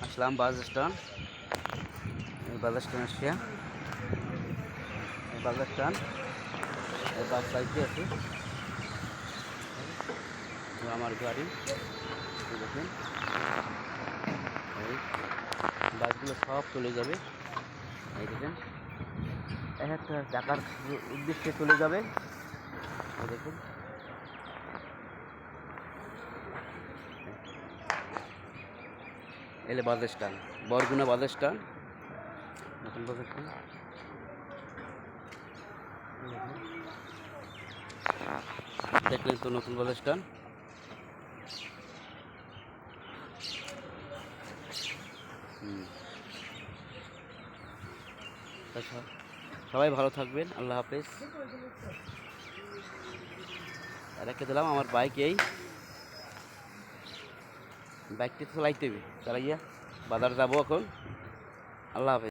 আসলাম bus stand. এই bus stand আসছে, এই বাস স্ট্যান্ড, এই বাস সাইডে আছে আমার গাড়ি। দেখুন এই বাসগুলো সব চলে যাবে। এই দেখেন এক একটা টাকার উদ্দেশ্যে চলে যাবে। এই দেখুন এলে bus stand, Barguna bus stand, নতুন বাস স্ট্যান্ড। দেখলেন তো নতুন বাস স্ট্যান্ড। আচ্ছা, সবাই ভালো থাকবেন, আল্লাহ হাফেজ। রেখে দিলাম আমার বাইক, এই বাইকটি চালাইতে হবে, চালাইয়া বাজার যাবো এখন। আল্লাহ হাফেজ।